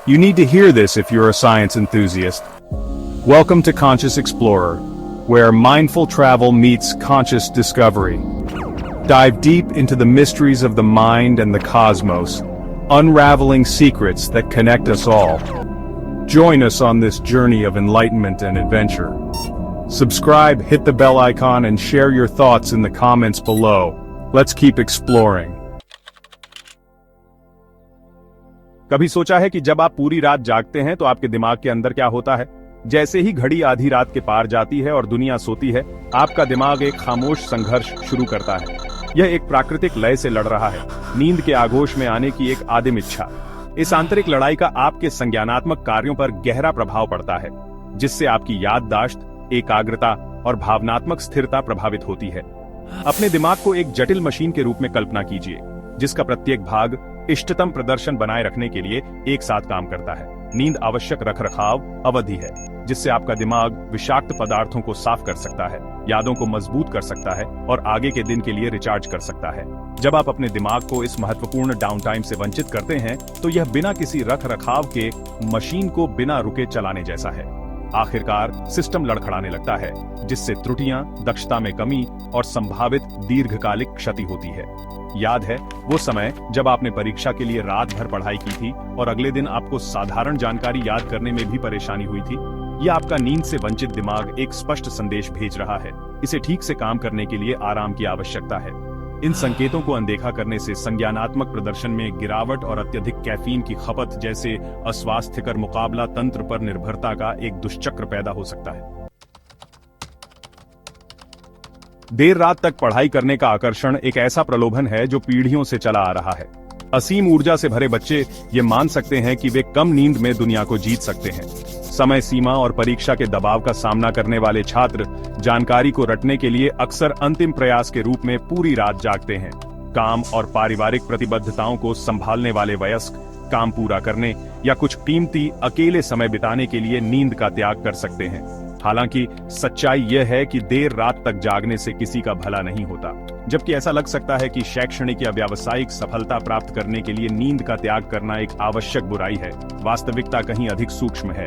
You need to hear this if you're a science enthusiast. Welcome to Conscious Explorer, where mindful travel meets conscious discovery. Dive deep into the mysteries of the mind and the cosmos, unraveling secrets that connect us all. Join us on this journey of enlightenment and adventure. Subscribe, hit the bell icon, and share your thoughts in the comments below. Let's keep exploring. कभी सोचा है कि जब आप पूरी रात जागते हैं तो आपके दिमाग के अंदर क्या होता है? जैसे ही घड़ी आधी रात के पार जाती है और दुनिया सोती है, आपका दिमाग एक खामोश संघर्ष शुरू करता है। यह एक प्राकृतिक लय से लड़ रहा है, नींद के आगोश में आने की एक आदिम इच्छा। इस आंतरिक लड़ाई का आपके संज्ञानात्मक कार्यों पर गहरा प्रभाव पड़ता है, जिससे आपकी याददाश्त, एकाग्रता और भावनात्मक स्थिरता प्रभावित होती है। अपने दिमाग को एक जटिल मशीन के रूप में कल्पना कीजिए, जिसका प्रत्येक भाग इष्टतम प्रदर्शन बनाए रखने के लिए एक साथ काम करता है। नींद आवश्यक रखरखाव अवधि है, जिससे आपका दिमाग विषाक्त पदार्थों को साफ कर सकता है, यादों को मजबूत कर सकता है और आगे के दिन के लिए रिचार्ज कर सकता है। जब आप अपने दिमाग को इस महत्वपूर्ण डाउन टाइम से वंचित करते हैं, तो यह बिना किसी रखरखाव के मशीन को बिना रुके चलाने जैसा है। आखिरकार सिस्टम लड़खड़ाने लगता है, जिससे त्रुटियां, दक्षता में कमी और संभावित दीर्घकालिक क्षति होती है। याद है वो समय जब आपने परीक्षा के लिए रात भर पढ़ाई की थी और अगले दिन आपको साधारण जानकारी याद करने में भी परेशानी हुई थी? यह आपका नींद से वंचित दिमाग एक स्पष्ट संदेश भेज रहा है। इसे ठीक से काम करने के लिए आराम की आवश्यकता है। इन संकेतों को अनदेखा करने से संज्ञानात्मक प्रदर्शन में गिरावट और अत्यधिक कैफीन की खपत जैसे अस्वास्थ्यकर मुकाबला तंत्र पर निर्भरता का एक दुष्चक्र पैदा हो सकता है। देर रात तक पढ़ाई करने का आकर्षण एक ऐसा प्रलोभन है जो पीढ़ियों से चला आ रहा है। असीम ऊर्जा से भरे बच्चे ये मान सकते हैं कि वे कम नींद में दुनिया को जीत सकते हैं। समय सीमा और परीक्षा के दबाव का सामना करने वाले छात्र जानकारी को रटने के लिए अक्सर अंतिम प्रयास के रूप में पूरी रात जागते हैं। काम और पारिवारिक प्रतिबद्धताओं को संभालने वाले वयस्क काम पूरा करने या कुछ कीमती अकेले समय बिताने के लिए नींद का त्याग कर सकते हैं। हालांकि सच्चाई यह है कि देर रात तक जागने से किसी का भला नहीं होता। जबकि ऐसा लग सकता है कि शैक्षणिक या व्यावसायिक सफलता प्राप्त करने के लिए नींद का त्याग करना एक आवश्यक बुराई है, वास्तविकता कहीं अधिक सूक्ष्म है।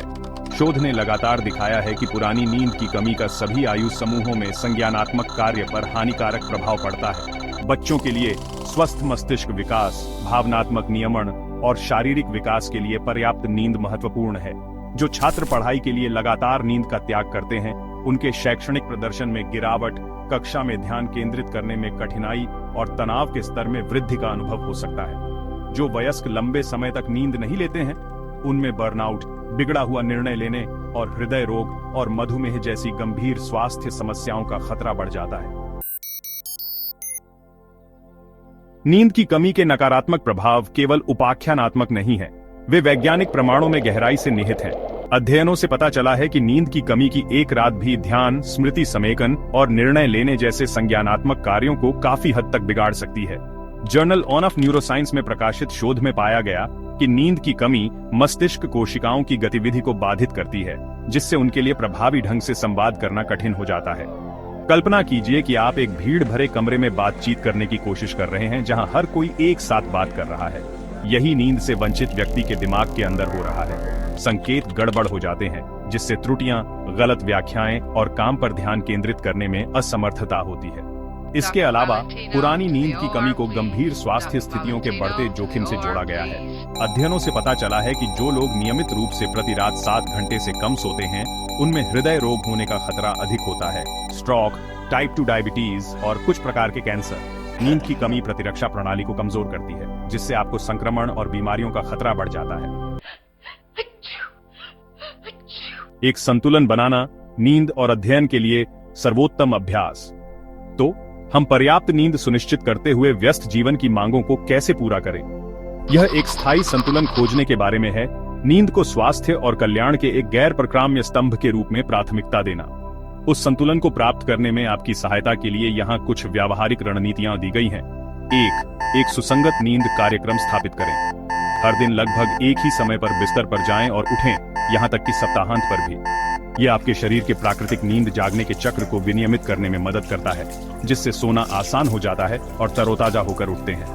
शोध ने लगातार दिखाया है कि पुरानी नींद की कमी का सभी आयु समूहों में संज्ञानात्मक कार्य पर हानिकारक प्रभाव पड़ता है। बच्चों के लिए स्वस्थ मस्तिष्क विकास, भावनात्मक नियमन और शारीरिक विकास के लिए पर्याप्त नींद महत्वपूर्ण है। जो छात्र पढ़ाई के लिए लगातार नींद का त्याग करते हैं, उनके शैक्षणिक प्रदर्शन में गिरावट, कक्षा में ध्यान केंद्रित करने में कठिनाई और तनाव के स्तर में वृद्धि का अनुभव हो सकता है। जो वयस्क लंबे समय तक नींद नहीं लेते हैं, उनमें बर्नआउट, बिगड़ा हुआ निर्णय लेने और हृदय रोग और मधुमेह जैसी गंभीर स्वास्थ्य समस्याओं का खतरा बढ़ जाता है। नींद की कमी के नकारात्मक प्रभाव केवल उपाख्यानात्मक नहीं है, वे वैज्ञानिक प्रमाणों में गहराई से निहित हैं। अध्ययनों से पता चला है कि नींद की कमी की एक रात भी ध्यान, स्मृति समेकन और निर्णय लेने जैसे संज्ञानात्मक कार्यों को काफी हद तक बिगाड़ सकती है। जर्नल ऑन ऑफ न्यूरोसाइंस में प्रकाशित शोध में पाया गया कि नींद की कमी मस्तिष्क कोशिकाओं की गतिविधि को बाधित करती है, जिससे उनके लिए प्रभावी ढंग से संवाद करना कठिन हो जाता है। कल्पना कीजिए कि आप एक भीड़ भरे कमरे में बातचीत करने की कोशिश कर रहे हैं, जहां हर कोई एक साथ बात कर रहा है। यही नींद से वंचित व्यक्ति के दिमाग के अंदर हो रहा है। संकेत गड़बड़ हो जाते हैं, जिससे त्रुटियां, गलत व्याख्याएं और काम पर ध्यान केंद्रित करने में असमर्थता होती है। इसके अलावा पुरानी नींद की कमी को गंभीर स्वास्थ्य स्थितियों के बढ़ते जोखिम से जोड़ा गया है। अध्ययनों से पता चला है कि जो लोग नियमित रूप से प्रति रात 7 घंटे से कम सोते हैं, उनमें हृदय रोग होने का खतरा अधिक होता है। स्ट्रोक, टाइप 2 डायबिटीज और कुछ प्रकार के कैंसर। नींद की कमी प्रतिरक्षा प्रणाली को कमजोर करती है, जिससे आपको संक्रमण और बीमारियों का खतरा बढ़ जाता है। एक संतुलन बनाना नींद और अध्ययन के लिए सर्वोत्तम अभ्यास। तो हम पर्याप्त नींद सुनिश्चित करते हुए व्यस्त जीवन की मांगों को कैसे पूरा करें? यह एक स्थायी संतुलन खोजने के बारे में है। नींद को स्वास्थ्य और कल्याण के एक गैर प्रक्राम्य स्तंभ के रूप में प्राथमिकता देना। उस संतुलन को प्राप्त करने में आपकी सहायता के लिए यहाँ कुछ व्यावहारिक रणनीतियां दी गई हैं। एक सुसंगत नींद कार्यक्रम स्थापित करें। हर दिन लगभग एक ही समय पर बिस्तर पर जाएं और उठें, यहाँ तक कि सप्ताहांत पर भी। यह आपके शरीर के प्राकृतिक नींद जागने के चक्र को विनियमित करने में मदद करता है, जिससे सोना आसान हो जाता है और तरोताजा होकर उठते हैं।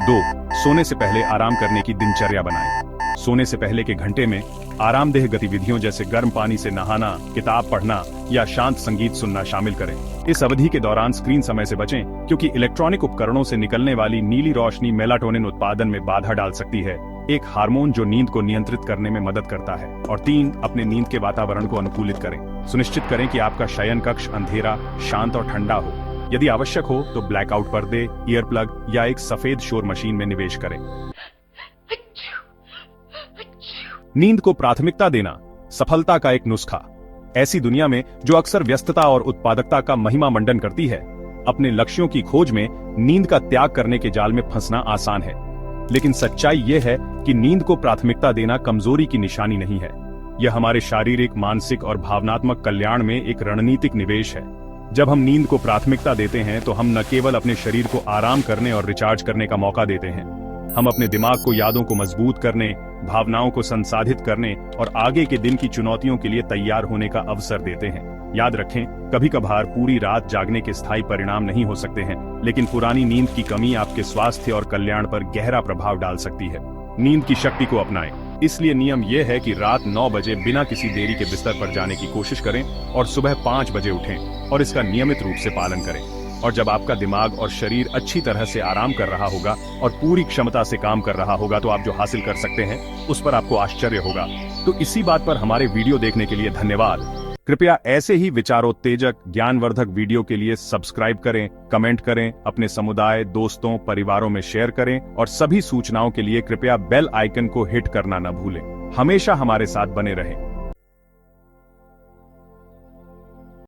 2. सोने से पहले आराम करने की दिनचर्या बनाएं। सोने से पहले के घंटे में आरामदेह गतिविधियों जैसे गर्म पानी से नहाना, किताब पढ़ना या शांत संगीत सुनना शामिल करें। इस अवधि के दौरान स्क्रीन समय से बचें, क्योंकि इलेक्ट्रॉनिक उपकरणों से निकलने वाली नीली रोशनी मेलाटोनिन उत्पादन में बाधा डाल सकती है, एक हार्मोन जो नींद को नियंत्रित करने में मदद करता है। और 3, अपने नींद के वातावरण को अनुकूलित करें। सुनिश्चित करें कि आपका शयन कक्ष अंधेरा, शांत और ठंडा हो। यदि आवश्यक हो तो ब्लैकआउट पर्दे, ईयर प्लग या एक सफेद शोर मशीन में निवेश करें। नींद को प्राथमिकता देना सफलता का एक नुस्खा। ऐसी दुनिया में जो अक्सर व्यस्तता और उत्पादकता का महिमा मंडन करती है, अपने लक्ष्यों की खोज में नींद का त्याग करने के जाल में फंसना आसान है। लेकिन सच्चाई यह है कि नींद को प्राथमिकता देना कमजोरी की निशानी नहीं है। यह हमारे शारीरिक, मानसिक और भावनात्मक कल्याण में एक रणनीतिक निवेश है। जब हम नींद को प्राथमिकता देते हैं तो हम न केवल अपने शरीर को आराम करने और रिचार्ज करने का मौका देते हैं, हम अपने दिमाग को यादों को मजबूत करने, भावनाओं को संसाधित करने और आगे के दिन की चुनौतियों के लिए तैयार होने का अवसर देते हैं। याद रखें, कभी कभार पूरी रात जागने के स्थायी परिणाम नहीं हो सकते हैं, लेकिन पुरानी नींद की कमी आपके स्वास्थ्य और कल्याण पर गहरा प्रभाव डाल सकती है। नींद की शक्ति को अपनाएं। इसलिए नियम यह है कि रात 9 बजे बिना किसी देरी के बिस्तर पर जाने की कोशिश करें और सुबह 5 बजे उठें और इसका नियमित रूप से पालन करें। और जब आपका दिमाग और शरीर अच्छी तरह से आराम कर रहा होगा और पूरी क्षमता से काम कर रहा होगा, तो आप जो हासिल कर सकते हैं उस पर आपको आश्चर्य होगा। तो इसी बात पर हमारे वीडियो देखने के लिए धन्यवाद। कृपया ऐसे ही विचारोत्तेजक, ज्ञानवर्धक वीडियो के लिए सब्सक्राइब करें, कमेंट करें, अपने समुदाय, दोस्तों, परिवारों में शेयर करें और सभी सूचनाओं के लिए कृपया बेल आइकन को हिट करना न भूलें। हमेशा हमारे साथ बने रहें।